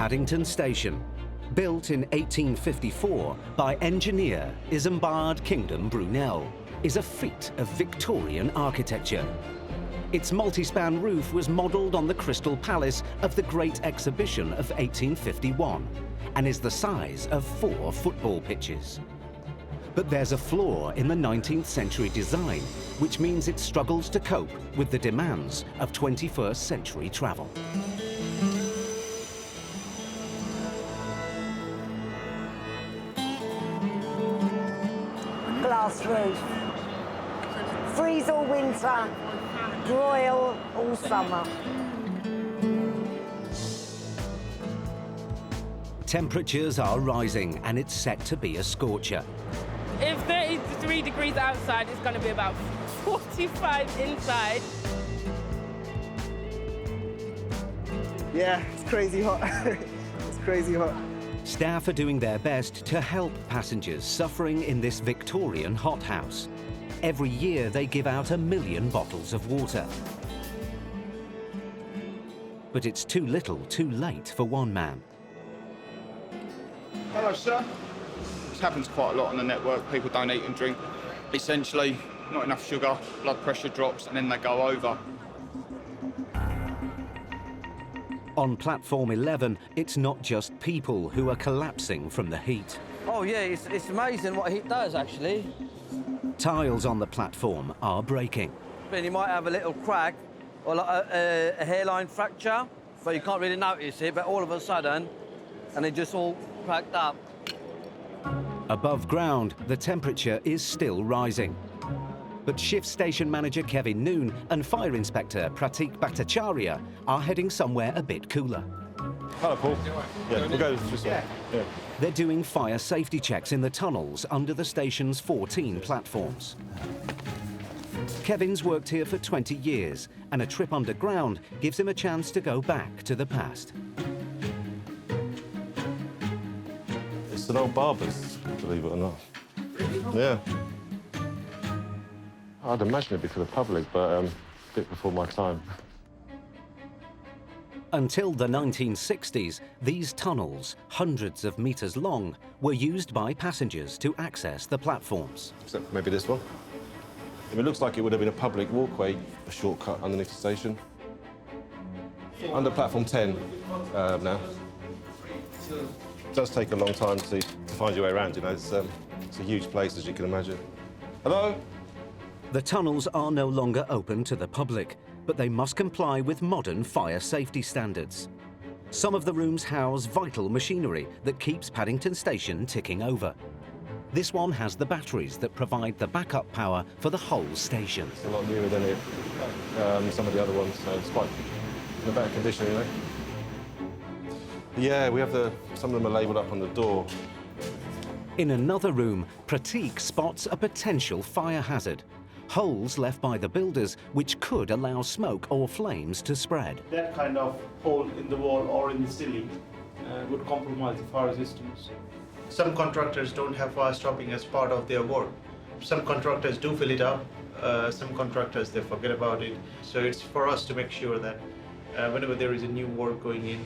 Paddington Station, built in 1854 by engineer Isambard Kingdom Brunel, is a feat of Victorian architecture. Its multi-span roof was modelled on the Crystal Palace of the Great Exhibition of 1851 and is the size of 4 football pitches. But there's a flaw in the 19th century design, which means it struggles to cope with the demands of 21st century travel. Glass roof. Freeze all winter, broil all summer. Temperatures are rising and it's set to be a scorcher. If 33 degrees outside, it's going to be about 45 inside. Yeah, it's crazy hot. It's crazy hot. Staff are doing their best to help passengers suffering in this Victorian hothouse. Every year they give out 1 million bottles of water. But it's too little, too late for one man. Hello, sir. This happens quite a lot on the network. People don't eat and drink. Essentially, not enough sugar, blood pressure drops, and then they go over. On platform 11, it's not just people who are collapsing from the heat. Oh yeah, it's amazing what heat does actually. Tiles on the platform are breaking. Then you might have a little crack or like a hairline fracture, but you can't really notice it, but all of a sudden, and it just all cracked up. Above ground, the temperature is still rising. But shift station manager Kevin Noon and fire inspector Pratik Bhattacharya are heading somewhere a bit cooler. Hello, Paul. Yeah, we'll go this way. Yeah. They're doing fire safety checks in the tunnels under the station's 14 platforms. Kevin's worked here for 20 years, and a trip underground gives him a chance to go back to the past. It's an old barber's, believe it or not. Yeah. I'd imagine it'd be for the public, but a bit before my time. Until the 1960s, these tunnels, hundreds of metres long, were used by passengers to access the platforms. Except for maybe this one. It looks like it would have been a public walkway, a shortcut underneath the station. Under platform 10 now. It does take a long time to find your way around, you know. It's a huge place, as you can imagine. Hello? The tunnels are no longer open to the public, but they must comply with modern fire safety standards. Some of the rooms house vital machinery that keeps Paddington Station ticking over. This one has the batteries that provide the backup power for the whole station. It's a lot newer than some of the other ones, so it's quite in a better condition, you know. Yeah, we have some of them are labelled up on the door. In another room, Pratik spots a potential fire hazard. Holes left by the builders which could allow smoke or flames to spread. That kind of hole in the wall or in the ceiling would compromise the fire systems. Some contractors don't have fire stopping as part of their work. Some contractors do fill it up, some contractors they forget about it. So it's for us to make sure that whenever there is a new work going in,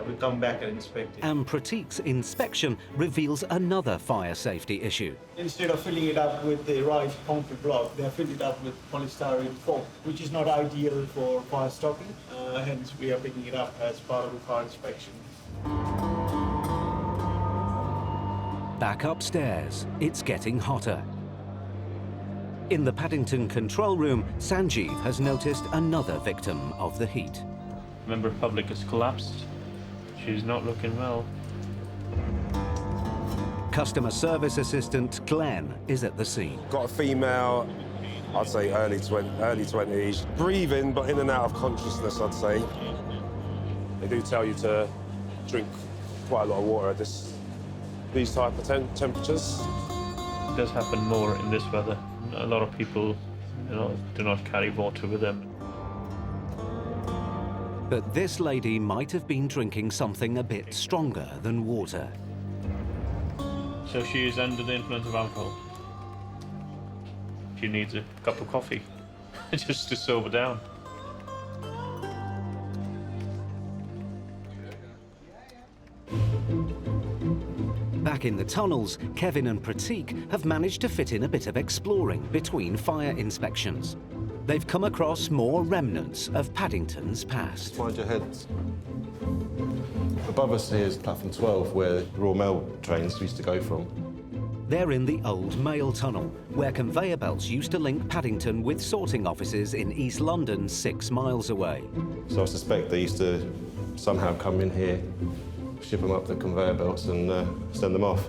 we come back and inspect it. And Pratik's inspection reveals another fire safety issue. Instead of filling it up with the right concrete block, they have filled it up with polystyrene foam, which is not ideal for fire stopping. Hence, we are picking it up as part of the fire inspection. Back upstairs, it's getting hotter. In the Paddington control room, Sanjeev has noticed another victim of the heat. Member of public has collapsed. She's not looking well. Customer service assistant Glenn is at the scene. Got a female, I'd say early 20s, breathing but in and out of consciousness, I'd say. They do tell you to drink quite a lot of water at these type of temperatures. It does happen more in this weather. A lot of people, do not carry water with them. But this lady might have been drinking something a bit stronger than water. So she is under the influence of alcohol. She needs a cup of coffee just to sober down. Back in the tunnels, Kevin and Pratik have managed to fit in a bit of exploring between fire inspections. They've come across more remnants of Paddington's past. Mind your heads. Above us here is platform 12, where Royal Mail trains used to go from. They're in the old mail tunnel, where conveyor belts used to link Paddington with sorting offices in East London 6 miles away. So I suspect they used to somehow come in here, ship them up the conveyor belts and send them off.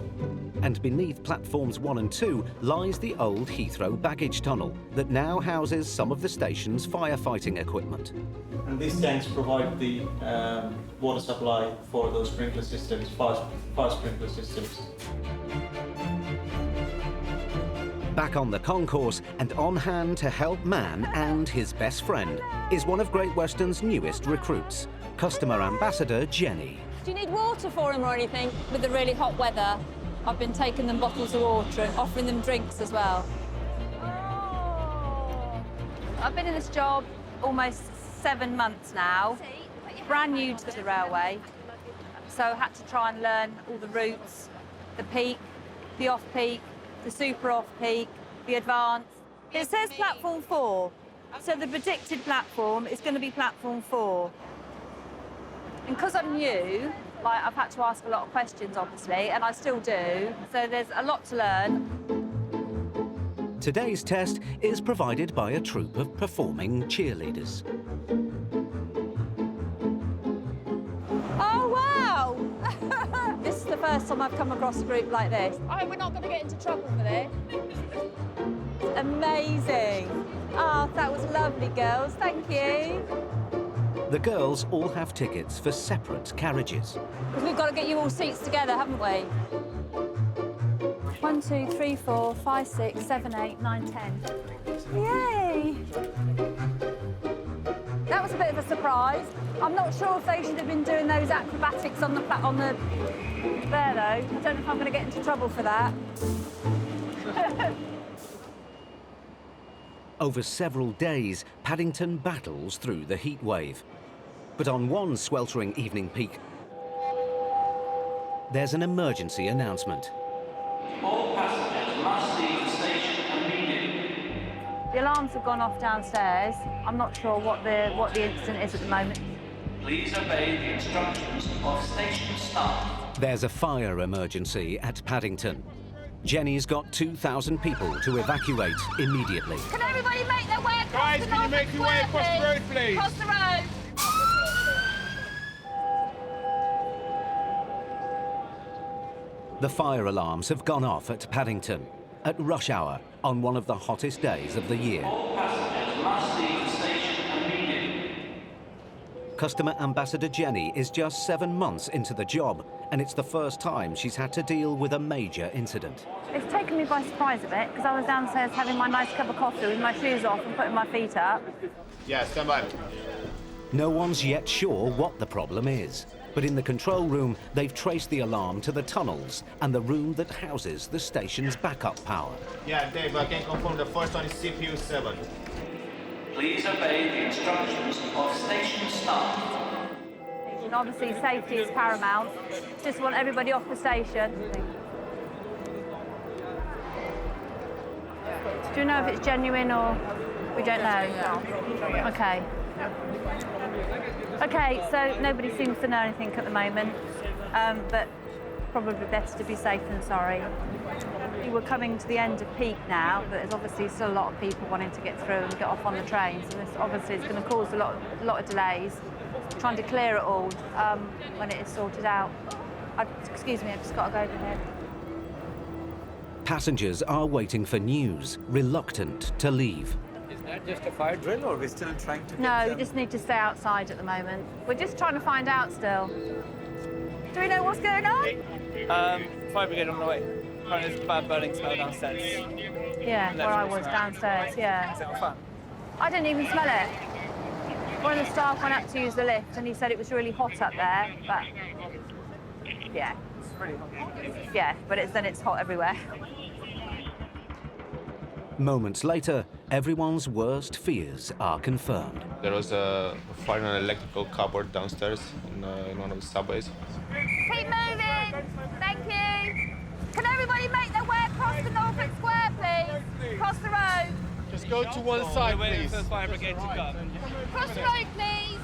And beneath platforms 1 and 2 lies the old Heathrow baggage tunnel that now houses some of the station's firefighting equipment. And these tanks provide the water supply for those sprinkler systems, fire sprinkler systems. Back on the concourse and on hand to help Man and his best friend is one of Great Western's newest recruits, customer ambassador Jenny. Do you need water for them or anything? With the really hot weather, I've been taking them bottles of water and offering them drinks as well. Oh. I've been in this job almost 7 months now, brand new to the railway, so I had to try and learn all the routes, the peak, the off-peak, the super off-peak, the advance. It says platform 4, so the predicted platform is going to be platform 4. And because I'm new, I've had to ask a lot of questions, obviously, and I still do, so there's a lot to learn. Today's test is provided by a troupe of performing cheerleaders. Oh, wow! This is the first time I've come across a group like this. I hope we're not going to get into trouble for this. Amazing. Oh, that was lovely, girls. Thank you. The girls all have tickets for separate carriages. Because we've got to get you all seats together, haven't we? 1, 2, 3, 4, 5, 6, 7, 8, 9, 10. Yay! That was a bit of a surprise. I'm not sure if they should have been doing those acrobatics on the there though. I don't know if I'm going to get into trouble for that. Over several days, Paddington battles through the heat wave. But on one sweltering evening peak, there's an emergency announcement. All passengers must leave the station immediately. The alarms have gone off downstairs. I'm not sure what the incident is at the moment. Please obey the instructions of station staff. There's a fire emergency at Paddington. Jenny's got 2,000 people to evacuate immediately. Can everybody make their way across Guys, can you make your way across the road, please? Across the road. The fire alarms have gone off at Paddington at rush hour on one of the hottest days of the year. All passengers must leave the station immediately. Customer ambassador Jenny is just 7 months into the job, and it's the first time she's had to deal with a major incident. It's taken me by surprise a bit, because I was downstairs having my nice cup of coffee with my shoes off and putting my feet up. Yeah, stand by. No one's yet sure what the problem is, but in the control room, they've traced the alarm to the tunnels and the room that houses the station's backup power. Yeah, Dave, I can confirm the first one is CPU 7. Please obey the instructions of station staff. And obviously safety is paramount. Just want everybody off the station. Do you know if it's genuine or we don't know? Okay. Okay, so nobody seems to know anything at the moment, but probably better to be safe than sorry. We're coming to the end of peak now, but there's obviously still a lot of people wanting to get through and get off on the trains, and this obviously is going to cause a lot of delays. Trying to clear it all when it is sorted out. Excuse me, I've just got to go over here. Passengers are waiting for news, reluctant to leave. Is that just a fire drill, or are we still trying to No, we just need to stay outside at the moment. We're just trying to find out still. Do we know what's going on? Fire brigade on the way. Apparently there's a bad burning smell downstairs. Yeah, where I was downstairs, yeah. Is it on fire? I didn't even smell it. One of the staff went up to use the lift and he said it was really hot up there, but yeah. It's really hot. Yeah, but then it's hot everywhere. Moments later, everyone's worst fears are confirmed. There was a fire in an electrical cupboard downstairs in one of the subways. Keep moving! Thank you! Can everybody make their way across the Norfolk Square, please? Cross the road. Just go to one side, please. For the fire brigade to come. Cross the road, please.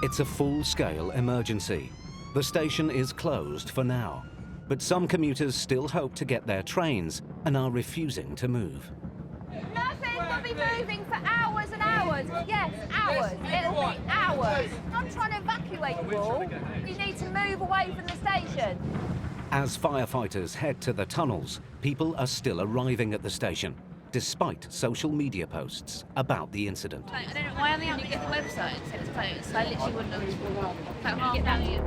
It's a full-scale emergency. The station is closed for now, but some commuters still hope to get their trains and are refusing to move. Nothing will be moving for hours and hours. Yes, hours. It'll be hours. I'm trying to evacuate you all. You need to move away from the station. As firefighters head to the tunnels, people are still arriving at the station, despite social media posts about the incident. I don't know why only get the website and said it's closed. I literally wouldn't have how get down here.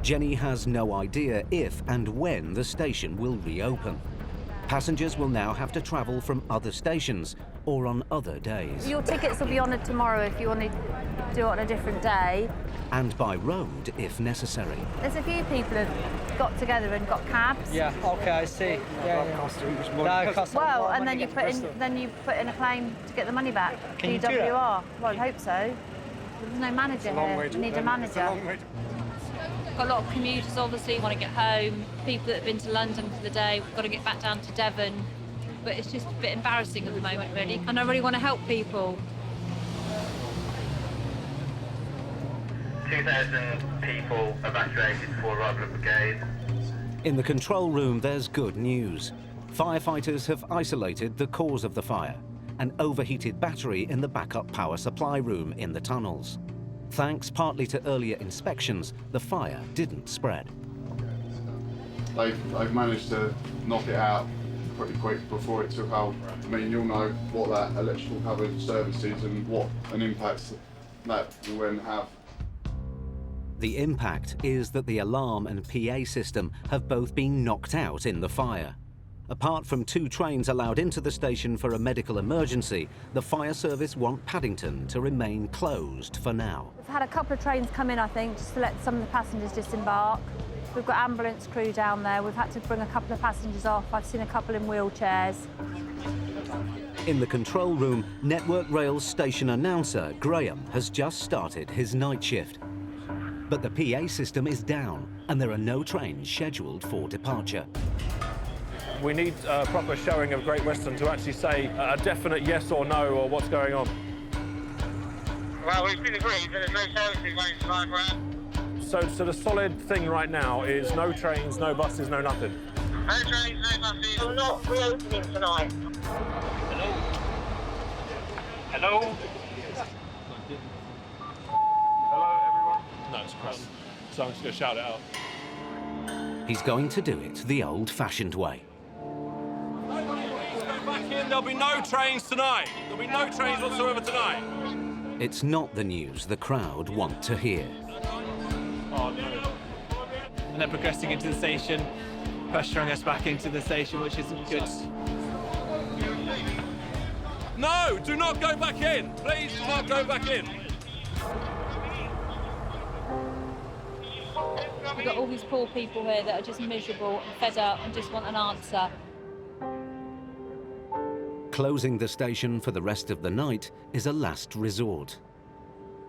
Jenny has no idea if and when the station will reopen. Passengers will now have to travel from other stations or on other days. Your tickets will be honoured tomorrow if you want to do it on a different day. And by road if necessary. There's a few people who've got together and got cabs. Yeah, okay, I see. Well, and then you put in a claim to get the money back. Can you do DWR. Well, I'd hope so. There's no manager here. You need a manager. Got a lot of commuters obviously want to get home, people that have been to London for the day, we've got to get back down to Devon. But it's just a bit embarrassing at the moment, really. And I really want to help people. 2,000 people evacuated before arrival of brigade. In the control room, there's good news. Firefighters have isolated the cause of the fire, an overheated battery in the backup power supply room in the tunnels. Thanks partly to earlier inspections, the fire didn't spread. They've managed to knock it out pretty quick before it took hold. I mean, you'll know what that electrical covered service is and what an impact that will then have. The impact is that the alarm and PA system have both been knocked out in the fire. Apart from 2 trains allowed into the station for a medical emergency, the fire service want Paddington to remain closed for now. We've had a couple of trains come in, I think, just to let some of the passengers disembark. We've got ambulance crew down there. We've had to bring a couple of passengers off. I've seen a couple in wheelchairs. In the control room, Network Rail's station announcer, Graham, has just started his night shift. But the PA system is down and there are no trains scheduled for departure. We need a proper showing of Great Western to actually say a definite yes or no or what's going on. Well, we've been agreed that there's no services going to line around. So the solid thing right now is no trains, no buses, no nothing. No trains, no buses. We're not reopening tonight. Hello? Hello, everyone? No, it's Chris. So I'm just going to shout it out. He's going to do it the old-fashioned way. Back in, there'll be no trains tonight. There'll be no trains whatsoever tonight. It's not the news the crowd want to hear. Oh, no. And they're progressing into the station, pressuring us back into the station, which isn't good. No, do not go back in. Please do not go back in. We've got all these poor people here that are just miserable and fed up and just want an answer. Closing the station for the rest of the night is a last resort.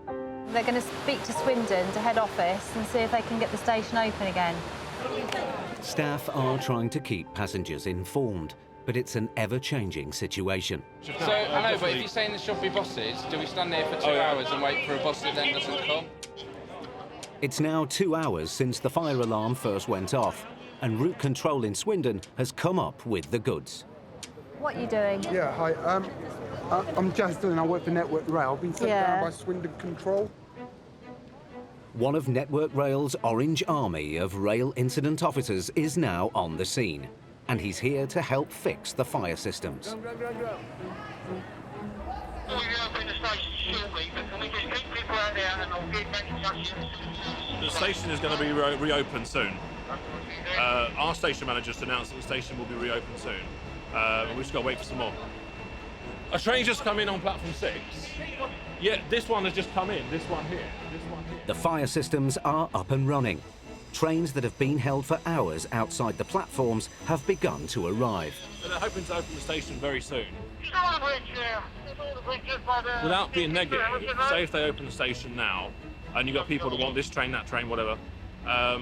They're going to speak to Swindon, to head office, and see if they can get the station open again. Staff are trying to keep passengers informed, but it's an ever-changing situation. So, I know, but if you're saying there should be buses, do we stand there for 2 hours and wait for a bus that then doesn't come? It's now 2 hours since the fire alarm first went off, and route control in Swindon has come up with the goods. What are you doing? Yeah, hi. I'm Justin and I work for Network Rail. I've been sent down by Swindon Control. One of Network Rail's Orange Army of rail incident officers is now on the scene, and he's here to help fix the fire systems. The station is going to be reopened soon. Our station manager just announced that the station will be reopened soon. We've just got to wait for some more. A train just come in on platform 6. Yeah, this one has just come in. This one here. The fire systems are up and running. Trains that have been held for hours outside the platforms have begun to arrive. So they're hoping to open the station very soon. Without being negative, say if they open the station now, and you've got people that want this train, that train, whatever. A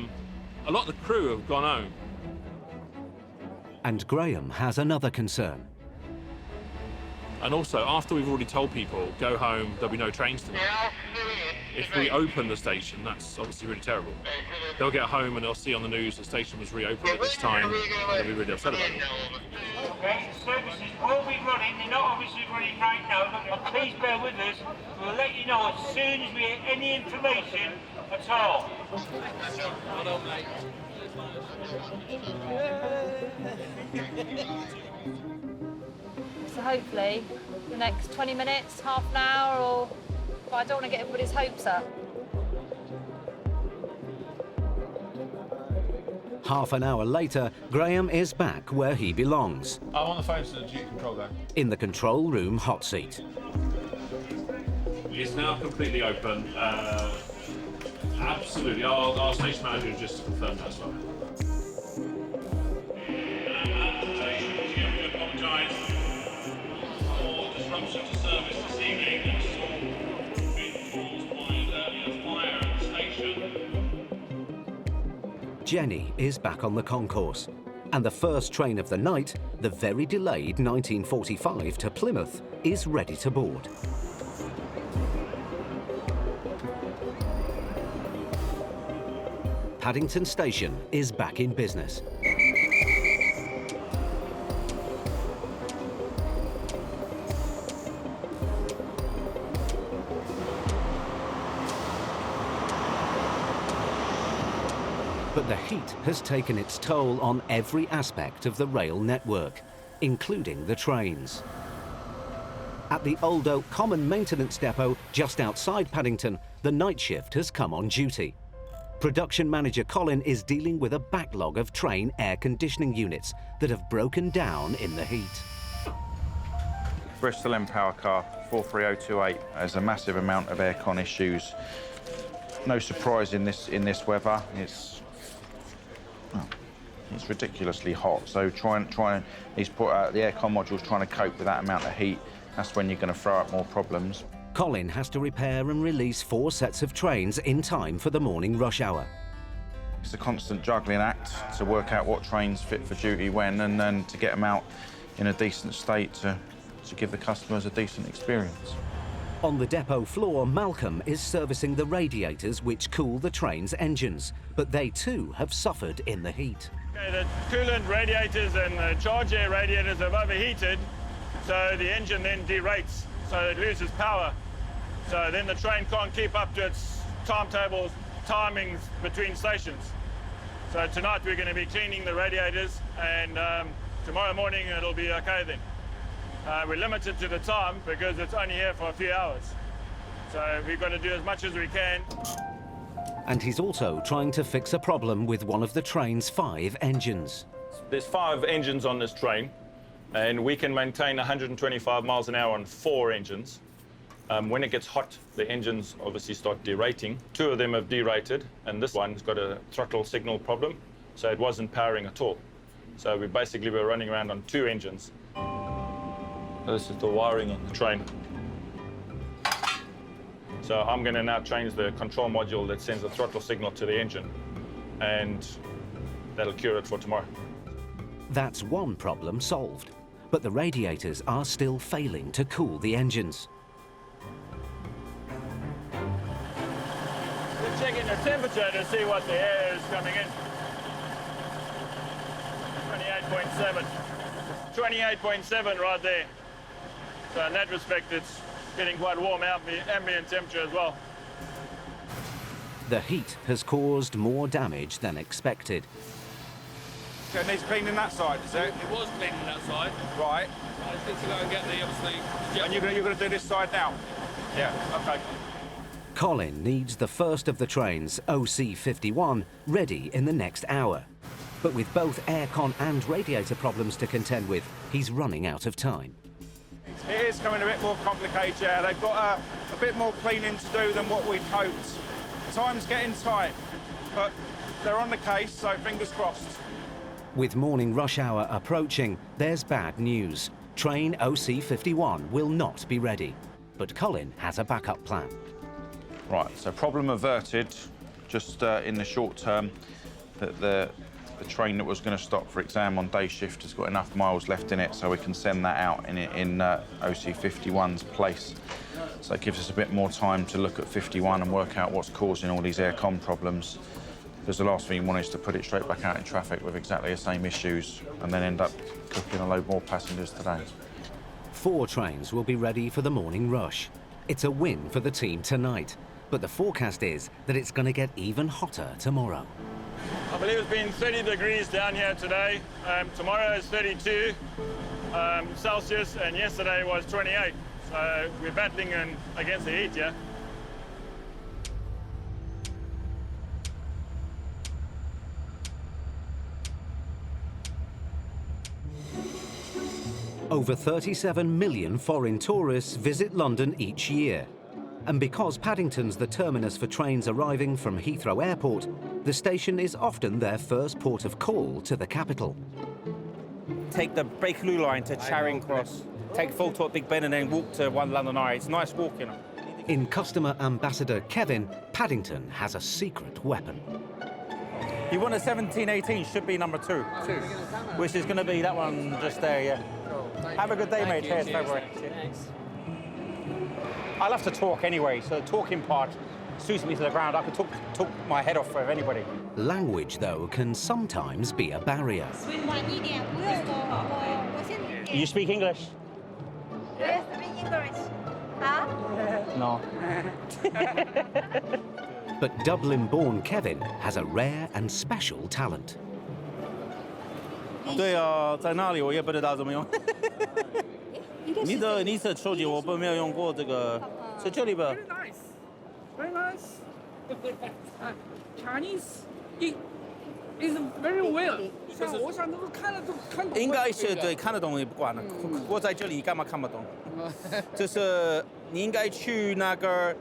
lot of the crew have gone home. And Graham has another concern. And also, after we've already told people, go home, there'll be no trains tonight. If we open the station, that's obviously really terrible. They'll get home and they'll see on the news the station was reopened at this time. They'll be really upset about it. Okay, the services will be running. They're not obviously running right now, but please bear with us. We'll let you know as soon as we get any information at all. So hopefully the next 20 minutes, half an hour, or well, I don't want to get everybody's hopes up. Half an hour later, Graham is back where he belongs, I'm on the phone to the duty control guy. in the control room hot seat. It's now completely open. Absolutely. Our station manager just confirmed that as well. Disruption to service this evening. This has all been caused by a fire at the station. Jenny is back on the concourse, and the first train of the night, the very delayed 1945 to Plymouth, is ready to board. Paddington Station is back in business. But the heat has taken its toll on every aspect of the rail network, including the trains. At the Old Oak Common Maintenance Depot just outside Paddington, the night shift has come on duty. Production manager Colin is dealing with a backlog of train air conditioning units that have broken down in the heat. Bristol End Power Car 43028 has a massive amount of aircon issues. No surprise in this weather. It's ridiculously hot. So he's put out the aircon module's trying to cope with that amount of heat. That's when you're going to throw up more problems. Colin has to repair and release 4 sets of trains in time for the morning rush hour. It's a constant juggling act to work out what trains fit for duty when, and then to get them out in a decent state to give the customers a decent experience. On the depot floor, Malcolm is servicing the radiators which cool the train's engines, but they too have suffered in the heat. Okay, the coolant radiators and the charge air radiators have overheated, so the engine then derates, so it loses power. So then the train can't keep up to its timings between stations. So tonight we're going to be cleaning the radiators, and tomorrow morning it'll be okay then. We're limited to the time because it's only here for a few hours. So we've got to do as much as we can. And he's also trying to fix a problem with one of the train's 5 engines. There's 5 engines on this train, and we can maintain 125 miles an hour on 4 engines. When it gets hot, the engines obviously start derating. 2 of them have derated, and this one's got a throttle signal problem, so it wasn't powering at all. So we basically were running around on 2 engines. This is the wiring on the train. So I'm going to now change the control module that sends the throttle signal to the engine, and that'll cure it for tomorrow. That's one problem solved, but the radiators are still failing to cool the engines. We're checking the temperature to see what the air is coming in. 28.7. 28.7 right there. So in that respect, it's getting quite warm ambient temperature as well. The heat has caused more damage than expected. So it needs cleaning that side, is it? It was cleaning that side. Right. I just need to go and get the, obviously... And you're going to do this side now? Yeah, okay. Colin needs the first of the trains, OC51, ready in the next hour. But with both aircon and radiator problems to contend with, he's running out of time. It is coming a bit more complicated, yeah. They've got a bit more cleaning to do than what we'd hoped. Time's getting tight, but they're on the case, so fingers crossed. With morning rush hour approaching, there's bad news. Train OC51 will not be ready. But Colin has a backup plan. Right, so problem averted, just in the short term, that the train that was going to stop for exam on day shift has got enough miles left in it, so we can send that out in OC51's place. So it gives us a bit more time to look at 51 and work out what's causing all these aircon problems. Because the last thing you want is to put it straight back out in traffic with exactly the same issues and then end up cooking a load more passengers today. 4 trains will be ready for the morning rush. It's a win for the team tonight, but the forecast is that it's going to get even hotter tomorrow. I believe it's been 30 degrees down here today. Tomorrow is 32 Celsius, and yesterday was 28. So we're battling against the heat, yeah? Over 37 million foreign tourists visit London each year. And because Paddington's the terminus for trains arriving from Heathrow Airport, the station is often their first port of call to the capital. Take the Bakerloo line to Charing Cross, take full to Big Ben and then walk to 1 London Eye. It's nice walking. In Customer Ambassador Kevin, Paddington has a secret weapon. You want a 1718, should be number 2. Which is going to be that one just there, yeah. Have a good day, mate. Cheers, February. I love to talk anyway, so the talking part suits me to the ground. I could talk my head off with anybody. Language, though, can sometimes be a barrier. You speak English? Yes, I speak English. Huh? No. But Dublin-born Kevin has a rare and special talent. 对啊，在那里我也不知道怎么用。你的手机我没有用过这个，在这里吧。Very nice. Chinese is very well. 我想都看得懂。应该是对，看得懂也不管了。我在这里干嘛看不懂？就是你应该去那个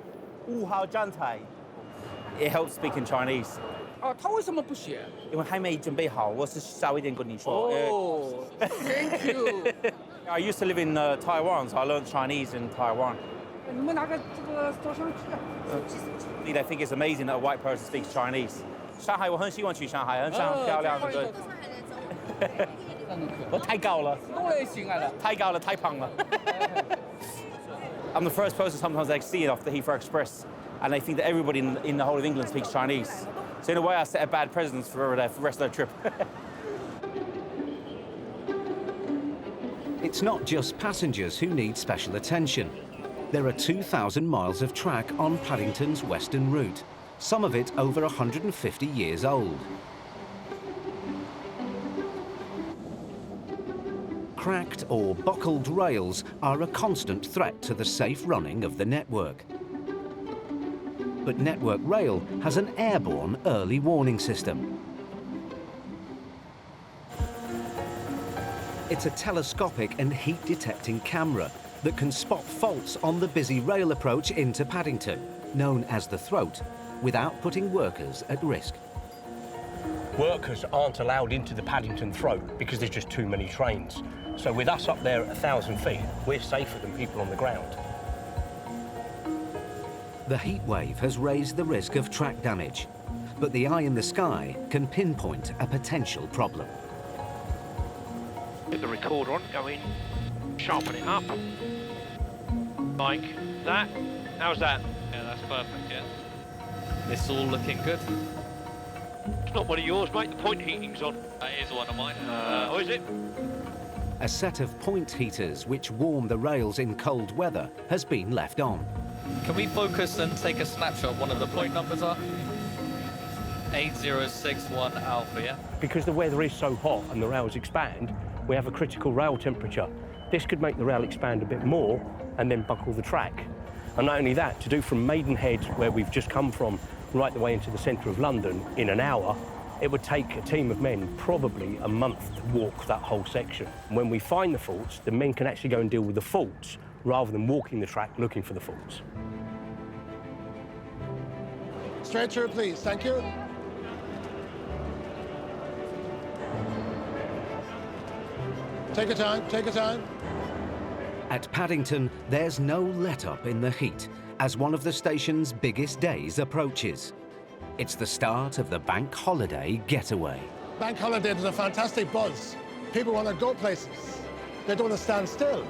5号站台。It helps speaking Chinese. 哦，他为什么不写？因为还没准备好，我是早一点跟你说。Oh, thank you. I used to live in Taiwan, so I learned Chinese in Taiwan. 你们拿个这个照相机啊？I think it's amazing that a white person speaks Chinese. 上海我很喜欢去上海，很漂亮，对。我太高了。都类型来了。太高了，太胖了。I'm the first person sometimes I see it off the Heathrow Express, and they think that everybody in the whole of England speaks Chinese. So in a way, I set a bad precedence for the rest of the trip. It's not just passengers who need special attention. There are 2,000 miles of track on Paddington's western route, some of it over 150 years old. Cracked or buckled rails are a constant threat to the safe running of the network. But Network Rail has an airborne early warning system. It's a telescopic and heat-detecting camera that can spot faults on the busy rail approach into Paddington, known as the Throat, without putting workers at risk. Workers aren't allowed into the Paddington Throat because there's just too many trains. So with us up there at 1,000 feet, we're safer than people on the ground. The heatwave has raised the risk of track damage, but the eye in the sky can pinpoint a potential problem. Get the recorder on, go in, sharpen it up. Like that. How's that? Yeah, that's perfect, yeah. It's all looking good. It's not one of yours, mate. The point heating's on. That is one of mine. Oh, is it? A set of point heaters which warm the rails in cold weather has been left on. Can we focus and take a snapshot of one of the point numbers are? 8061 Alpha, yeah? Because the weather is so hot and the rails expand, we have a critical rail temperature. This could make the rail expand a bit more and then buckle the track. And not only that, to do from Maidenhead, where we've just come from, right the way into the centre of London in an hour, it would take a team of men probably a month to walk that whole section. And when we find the faults, the men can actually go and deal with the faults rather than walking the track looking for the faults. Straight through, please. Thank you. Take your time, take your time. At Paddington, there's no let-up in the heat, as one of the station's biggest days approaches. It's the start of the bank holiday getaway. Bank holiday is a fantastic buzz. People want to go places. They don't want to stand still.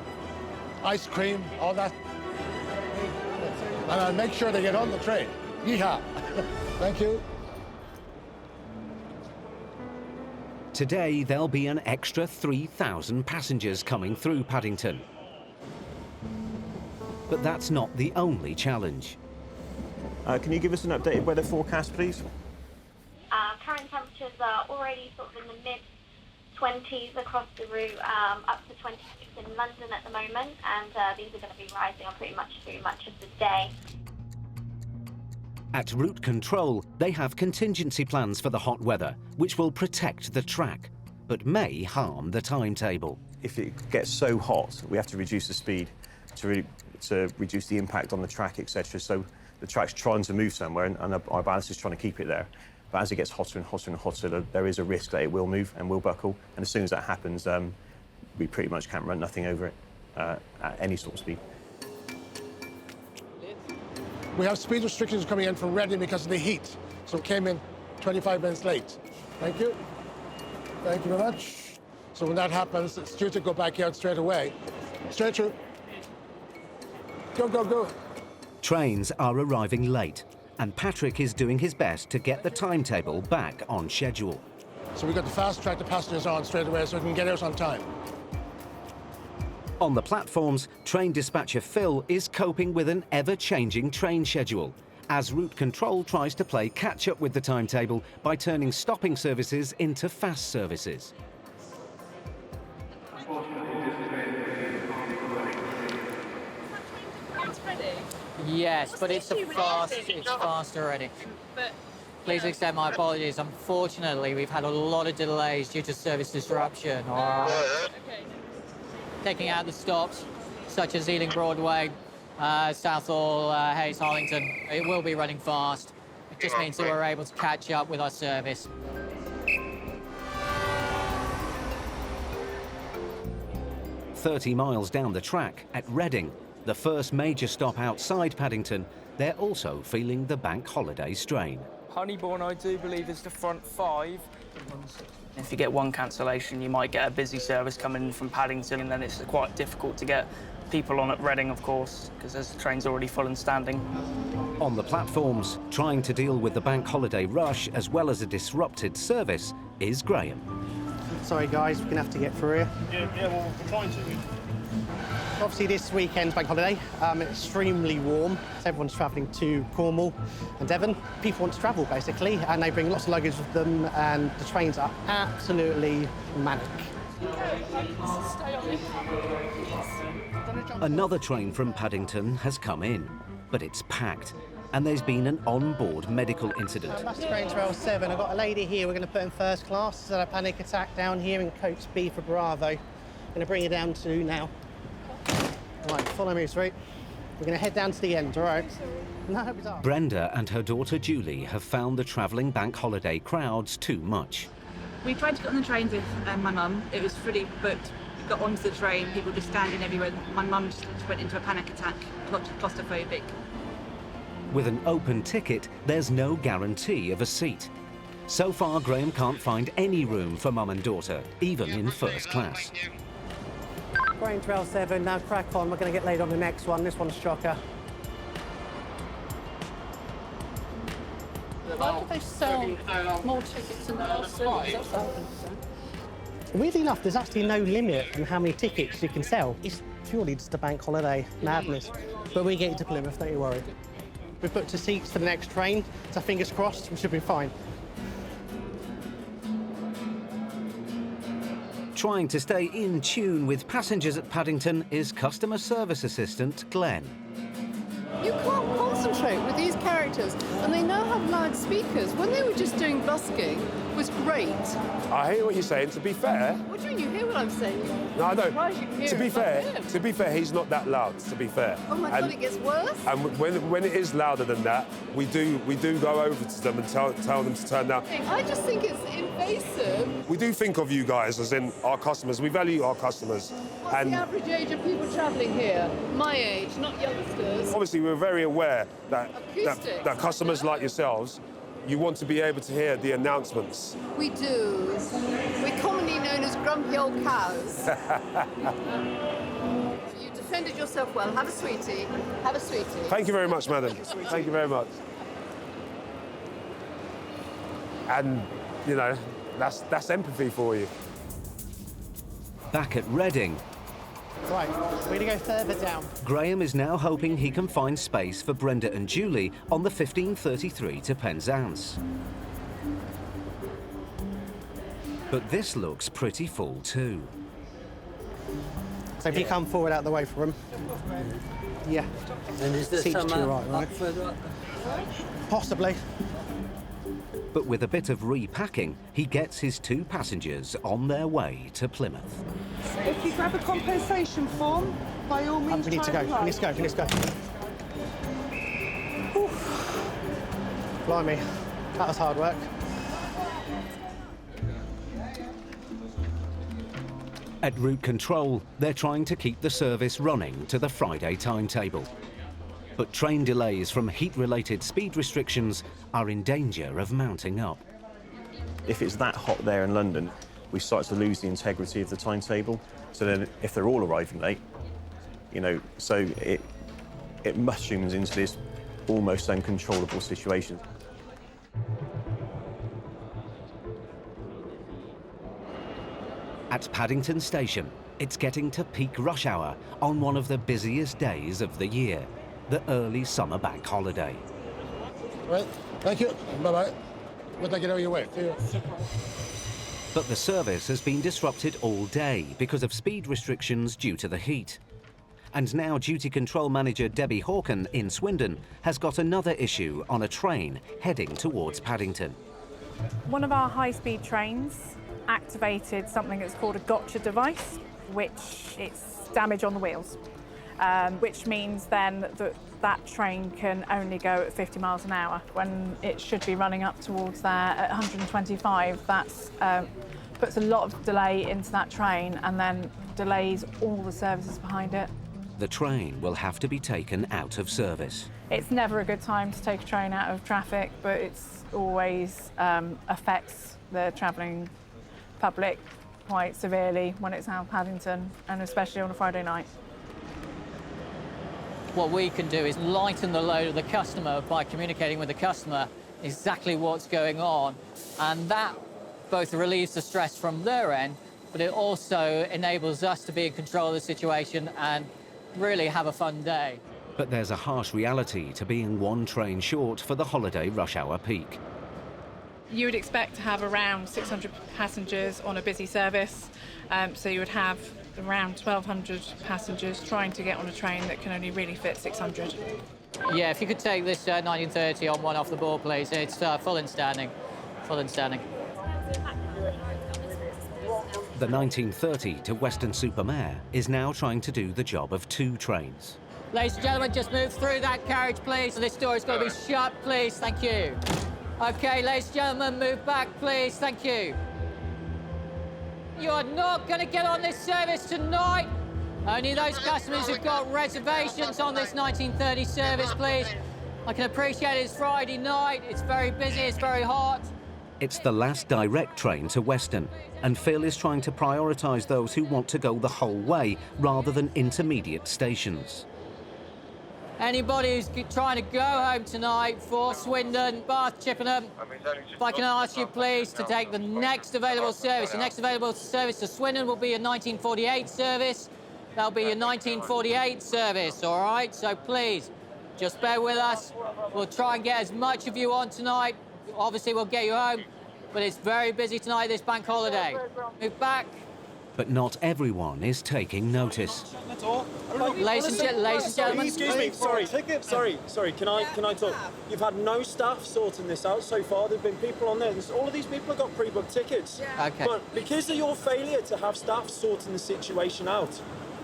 Ice cream, all that. And I'll make sure they get on the train. Yeehaw. Thank you. Today, there'll be an extra 3,000 passengers coming through Paddington. But that's not the only challenge. Can you give us an updated weather forecast, please? Current temperatures are already sort of in the mid-20s across the route, up to 26 in London at the moment, and these are going to be rising on pretty much through much of the day. At route control, they have contingency plans for the hot weather, which will protect the track, but may harm the timetable. If it gets so hot, we have to reduce the speed to reduce the impact on the track, etc. So the track's trying to move somewhere, and our ballast is trying to keep it there. But as it gets hotter and hotter and hotter, there is a risk that it will move and will buckle. And as soon as that happens, we pretty much can't run nothing over it at any sort of speed. We have speed restrictions coming in from Reading because of the heat, so it came in 25 minutes late. Thank you. Thank you very much. So when that happens, it's due to go back out straight away. Straight through. Go, go, go. Trains are arriving late, and Patrick is doing his best to get the timetable back on schedule. So we've got to fast track the passengers on straight away so we can get out on time. On the platforms, train dispatcher Phil is coping with an ever-changing train schedule, as route control tries to play catch-up with the timetable by turning stopping services into fast services. Yes, but it's fast already. Please accept my apologies. Unfortunately, we've had a lot of delays due to service disruption or taking out the stops, such as Ealing Broadway, Southall, Hayes, Harlington. It will be running fast. It just means that we're able to catch up with our service. "30 miles down the track at Reading, the first major stop outside Paddington, they're also feeling the bank holiday strain. Honeybourne, I do believe, is the front 5. If you get one cancellation, you might get a busy service coming in from Paddington, and then it's quite difficult to get people on at Reading, of course, because the train's already full and standing. On the platforms, trying to deal with the bank holiday rush as well as a disrupted service is Graham. Sorry guys, we're going to have to get through here. Yeah, well, we're trying to. Obviously this weekend's bank holiday, extremely warm. So everyone's travelling to Cornwall and Devon. People want to travel basically, and they bring lots of luggage with them, and the trains are absolutely manic. Another train from Paddington has come in, but it's packed, and there's been an on-board medical incident. Bus train Rail 7, I've got a lady here we're going to put in first class. She's had a panic attack down here in coach B for Bravo. I'm going to bring her down to now. Right, follow me, sweet. We're going to head down to the end, all right? No, it's all right. Brenda and her daughter Julie have found the travelling bank holiday crowds too much. We tried to get on the train with my mum. It was fully booked. We got onto the train, people just standing everywhere. My mum just went into a panic attack, claustrophobic. With an open ticket, there's no guarantee of a seat. So far, Graham can't find any room for mum and daughter, even in first class. Train Rail 7, now crack on. We're going to get laid on the next one. This one's shocker. Why do they sell more tickets than the last time? Weirdly enough, there's actually no limit on how many tickets you can sell. It's purely just a bank holiday madness. But we get to Plymouth, don't you worry. We've booked 2 seats for the next train, so fingers crossed, we should be fine. Trying to stay in tune with passengers at Paddington is customer service assistant Glenn. You can't concentrate with these characters, and they now have loudspeakers. When they were just doing busking, it was great. I hear what you're saying. To be fair, What do you mean you hear what I'm saying? No, I don't. Right here, To be fair, him. he's not that loud. To be fair. Oh my God, it gets worse. And when it is louder than that, we do go over to them and tell them to turn down. I just think it's invasive. We do think of you guys as in our customers. We value our customers. What's the average age of people travelling here? My age, not youngsters. Obviously, we're very aware that customers like yourselves, you want to be able to hear the announcements. We do. We're commonly known as grumpy old cows. You defended yourself well. Have a sweetie. Have a sweetie. Thank you very much, madam. Thank you very much. And, you know, that's empathy for you. Back at Reading, Right, we're going to go further down. Graham is now hoping he can find space for Brenda and Julie on the 1533 to Penzance. But this looks pretty full too. So if you come forward out of the way for him. Yeah. And is there Seats some to your right, right? further up? Possibly. But with a bit of repacking, he gets his 2 passengers on their way to Plymouth. If you grab a compensation form, by all means, We need to go. We need to go. We need to go. Blimey, that was hard work. At route control, they're trying to keep the service running to the Friday timetable. But train delays from heat-related speed restrictions are in danger of mounting up. If it's that hot there in London, we start to lose the integrity of the timetable. So then if they're all arriving late, you know, so it mushrooms into this almost uncontrollable situation. At Paddington Station, it's getting to peak rush hour on one of the busiest days of the year, the early summer bank holiday. Right, thank you. Bye-bye. We'll take it out of your way. See you. But the service has been disrupted all day because of speed restrictions due to the heat. And now Duty Control Manager Debbie Hawken in Swindon has got another issue on a train heading towards Paddington. One of our high-speed trains activated something that's called a gotcha device, which it's damage on the wheels, which means then that that train can only go at 50 miles an hour when it should be running up towards there at 125. That's puts a lot of delay into that train and then delays all the services behind it. The train will have to be taken out of service. It's never a good time to take a train out of traffic, but it's always affects the travelling public quite severely when it's out of Paddington, and especially on a Friday night. What we can do is lighten the load of the customer by communicating with the customer exactly what's going on, and that both relieves the stress from their end, but it also enables us to be in control of the situation and really have a fun day. But there's a harsh reality to being one train short for the holiday rush hour peak. You would expect to have around 600 passengers on a busy service, so you would have around 1,200 passengers trying to get on a train that can only really fit 600. Yeah, if you could take this 1930 on one off the board, please. It's full and standing. Full and standing. The 1930 to Weston-super-Mare is now trying to do the job of 2 trains. Ladies and gentlemen, just move through that carriage, please. This door is going to be shut, please. Thank you. OK, ladies and gentlemen, move back, please. Thank you. You are not going to get on this service tonight. Only those customers who've got reservations on this 1930 service, please. I can appreciate it's Friday night. It's very busy. It's very hot. It's the last direct train to Weston, and Phil is trying to prioritise those who want to go the whole way rather than intermediate stations. Anybody who's trying to go home tonight for Swindon, Bath, Chippenham, if I can ask you, please, to take the next available service. The next available service to Swindon will be a 1948 service. That'll be your 1948 service, all right? So please, just bear with us. We'll try and get as much of you on tonight. Obviously, we'll get you home, but it's very busy tonight, this bank holiday. Move back. But not everyone is taking notice. That's all. Ladies and gentlemen. Excuse me, sorry. Can I talk? You've had no staff sorting this out so far. There've been people on there. All of these people have got pre-booked tickets. Okay. But because of your failure to have staff sorting the situation out,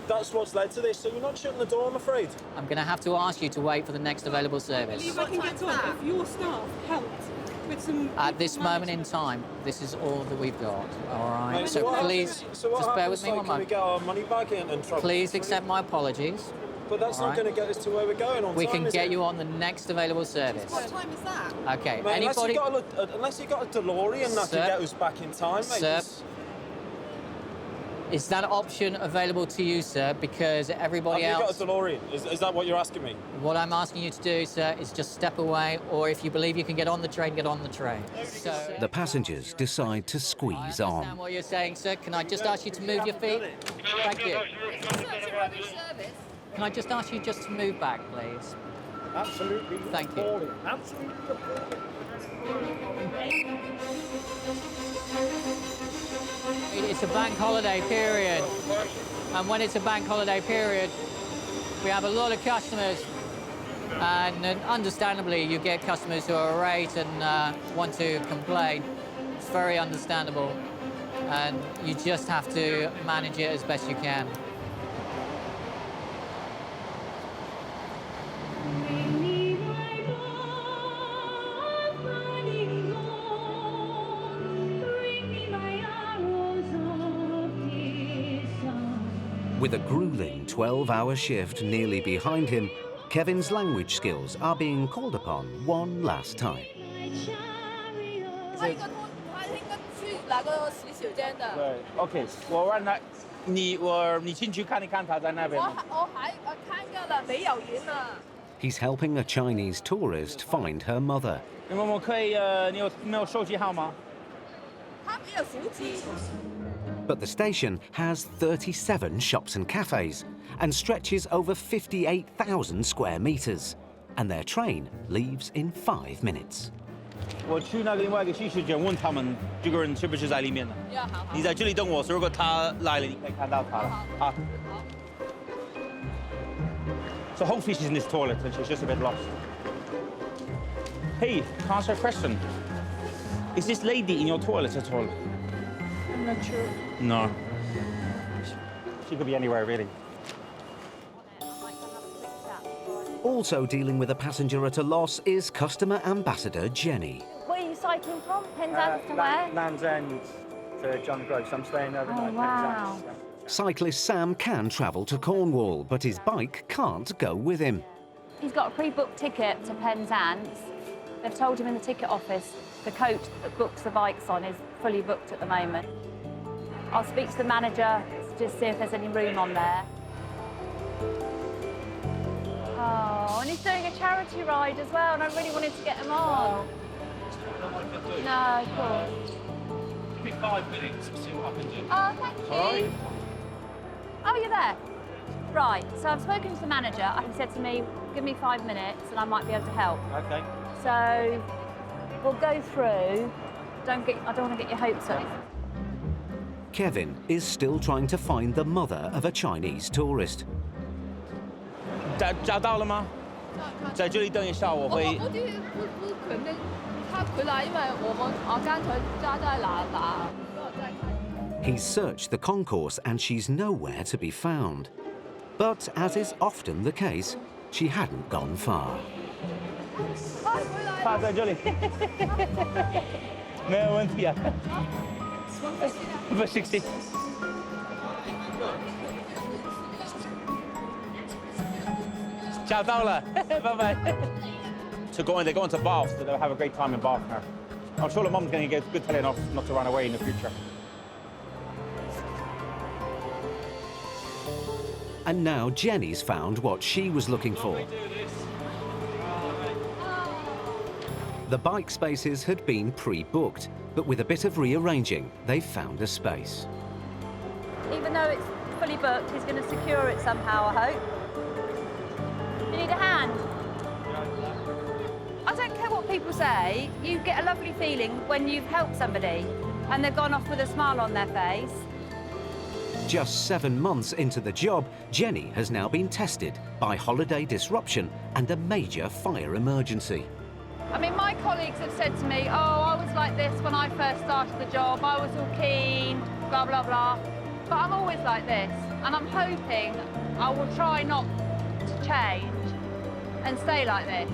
that's what's led to this. So you're not shutting the door, I'm afraid. I'm going to have to ask you to wait for the next available service. I can get on if your staff helped with some... At this moment in time, this is all that we've got, all right? Mate, So what please, happens- so what just bear with happens, me like, one can we moment. get our money back and trouble? Please accept my apologies. But that's all not right? going to get us to where we're going on We time, can is get it? you on the next available service. What time is that? Okay, Mate, anybody... unless you got a DeLorean that Sir? can get us back in time, mate. Sir? Is that option available to you, sir? Because everybody Have else... you got a DeLorean? Is that what you're asking me? What I'm asking you to do, sir, is just step away, or if you believe you can get on the train, get on the train. So... The passengers decide to squeeze understand on. what you're saying, sir. Can I just ask you to move your feet? Thank you. Can I just ask you just to move back, please? Absolutely. Thank you. Absolutely. It's a bank holiday period, and when it's a bank holiday period, we have a lot of customers, and understandably, you get customers who are irate and want to complain. It's very understandable, and you just have to manage it as best you can. With a grueling 12-hour shift nearly behind him, Kevin's language skills are being called upon one last time. OK，我让他，你进去看一看，他在那边。He's helping a Chinese tourist find her mother. 你们可以你有没有手机号吗？ But the station has 37 shops and cafes and stretches over 58,000 square meters. And their train leaves in 5 minutes. 我去那个另外一个汽车间问他们这个人是不是在里面的。你在这里等我，如果他来了，你可以看到他了。好。So hopefully she's in this toilet and she's just a bit lost. Hey, can I ask you a question? Is this lady in your toilet at all? I'm not sure. No. She could be anywhere, really. Also dealing with a passenger at a loss is customer ambassador Jenny. Where are you cycling from? Penzance to where? Land's End to John Gross. I'm staying overnight. Oh, wow. Cyclist Sam can travel to Cornwall, but his bike can't go with him. He's got a pre-booked ticket to Penzance. They've told him in the ticket office the coach that books the bikes on is fully booked at the moment. I'll speak to the manager to just see if there's any room on there. Oh, and he's doing a charity ride as well, and I really wanted to get him on. No, of course. Give me 5 minutes to see what happens. Oh, thank you. All right. Oh, you're there. Right, so I've spoken to the manager and he said to me, give me 5 minutes and I might be able to help. Okay. So we'll go through. I don't want to get your hopes up. Kevin is still trying to find the mother of a Chinese tourist. 找到了吗？在这里等一下，我会。我啲不肯定，佢嚟，因為我間佢揸得係嗱。 He's searched the concourse and she's nowhere to be found. But as is often the case, she hadn't gone far. 他在这里，没有问题啊。不行行。找到了，拜拜。So they're going to Bath, so they'll have a great time in Bath now. I'm sure the mum's going to get good telling off not to run away in the future. And now Jenny's found what she was looking for. The bike spaces had been pre-booked, but with a bit of rearranging, they found a space. Even though it's fully booked, he's going to secure it somehow, I hope. You need a hand? I don't care what people say, you get a lovely feeling when you've helped somebody and they've gone off with a smile on their face. Just 7 months into the job, Jenny has now been tested by holiday disruption and a major fire emergency. I mean, my colleagues have said to me, oh, I was like this when I first started the job, I was all keen, blah, blah, blah. But I'm always like this, and I'm hoping I will try not to change and stay like this.